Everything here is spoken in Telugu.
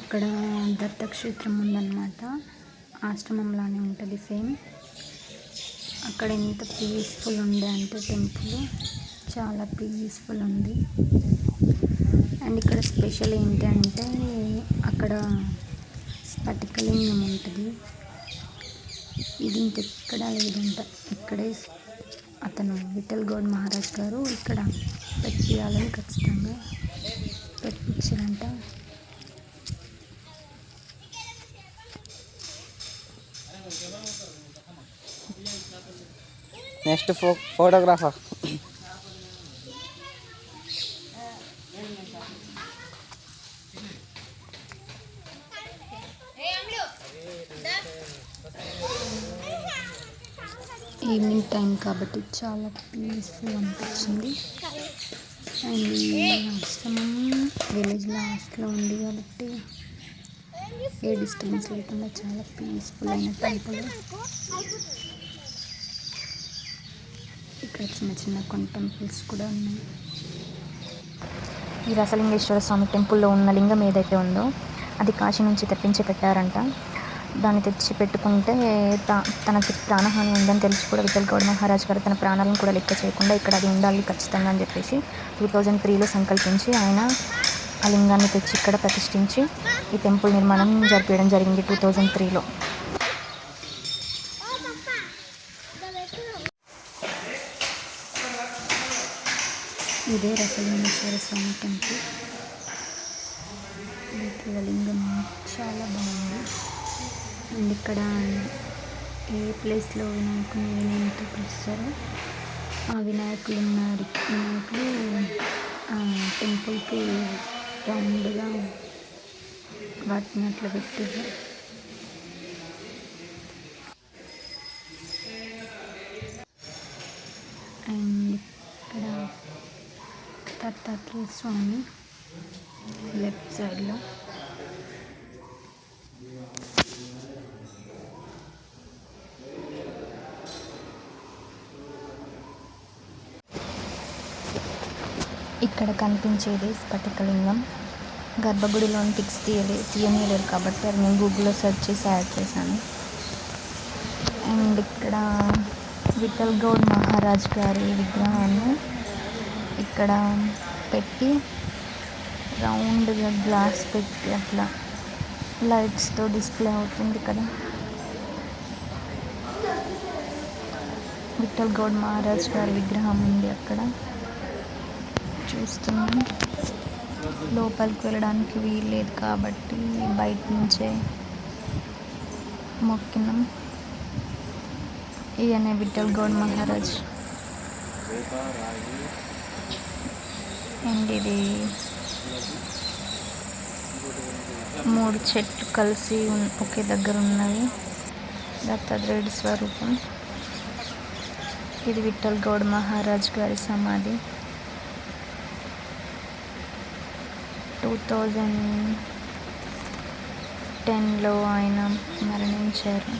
అక్కడ దత్తక్షేత్రం ఉందన్నమాట. ఆశ్రమంలానే ఉంటుంది సేమ్. అక్కడ ఎంత పీస్ఫుల్ ఉండే అంటే టెంపుల్ చాలా పీస్ఫుల్ ఉంది. అండ్ ఇక్కడ స్పెషల్ ఏంటంటే అక్కడ స్ఫటికలింగం ఉంటుంది. ఇది ఇంకెక్కడ లేదంట. ఇక్కడే అతను విఠల్ గౌడ్ మహారాజ్ గారు ఇక్కడ పెట్టియాలని ఖచ్చితంగా పెట్టించారంట. నెక్స్ట్ ఫోటోగ్రాఫర్ ఈవినింగ్ టైం కాబట్టి చాలా పీస్ఫుల్ అనిపించింది. అండ్ ఈ ఆశ్రమం విలేజ్ లాస్ట్లో ఉంది కాబట్టి ఏ డిస్టర్బెన్స్ లేకుండా చాలా పీస్ఫుల్ అయిన టెంపుల్. ఇక్కడ చిన్న చిన్న కొన్ని టెంపుల్స్ కూడా ఉన్నాయి. ఈ రసలింగేశ్వర స్వామి టెంపుల్లో ఉన్న లింగం ఏదైతే ఉందో అది కాశీ నుంచి తెప్పించి పెట్టారంట. దాన్ని తెచ్చి పెట్టుకుంటే తనకి ప్రాణహాని ఉందని తెలిసి కూడా విఠల్ గౌడ్ మహారాజ్ గారు తన ప్రాణాలను కూడా లెక్క చేయకుండా ఇక్కడ అది ఉండాలి ఖచ్చితంగా అని చెప్పేసి 2003లో సంకల్పించి ఆయన ఆ లింగాన్ని తెచ్చి ఇక్కడ ప్రతిష్ఠించి ఈ టెంపుల్ నిర్మాణం జరిపించడం జరిగింది 2003లో. ఇదే రసలింగేశ్వర స్వామి టెంపుల్. లింగం చాలా బాగుంది. అండ్ ఇక్కడ ఏ ప్లేస్లో వినాయకుని ఏమేమితో పిలుస్తారో ఆ వినాయకులు టెంపుల్కి రౌండ్గా వాటిని అట్లా పెట్టారు. అండ్ ఇక్కడ దత్తాత్రేయ స్వామి లెఫ్ట్ సైడ్లో. ఇక్కడ కనిపించేది స్ఫటికలింగం. గర్భగుడిలోని పిక్స్ తీయనీయలేరు కాబట్టి అది నేను గూగుల్లో సెర్చ్ చేసి యాడ్ చేశాను. అండ్ ఇక్కడ విఠల్ గౌడ్ మహారాజ్ గారి విగ్రహాన్ని ఇక్కడ పెట్టి రౌండ్గా గ్లాస్ పెట్టి అట్లా లైట్స్తో డిస్ప్లే అవుతుంది కదా. విఠల్ గౌడ్ మహారాజ్ గారి విగ్రహం ఉంది అక్కడ చూస్తున్నాం. లోపలికి వెళ్ళడానికి వీల్లేదు కాబట్టి బయట నుంచే మొక్కినాం. ఈయనే విఠల్ గౌడ్ మహారాజ్. అండ్ ఇది 3 చెట్లు కలిసి ఒకే దగ్గర ఉన్నవి. దత్తాత్రేయుడి స్వరూపం. ఇది విఠల్ గౌడ్ మహారాజ్ గారి సమాధి. 2010లో ఆయన మరణించారు.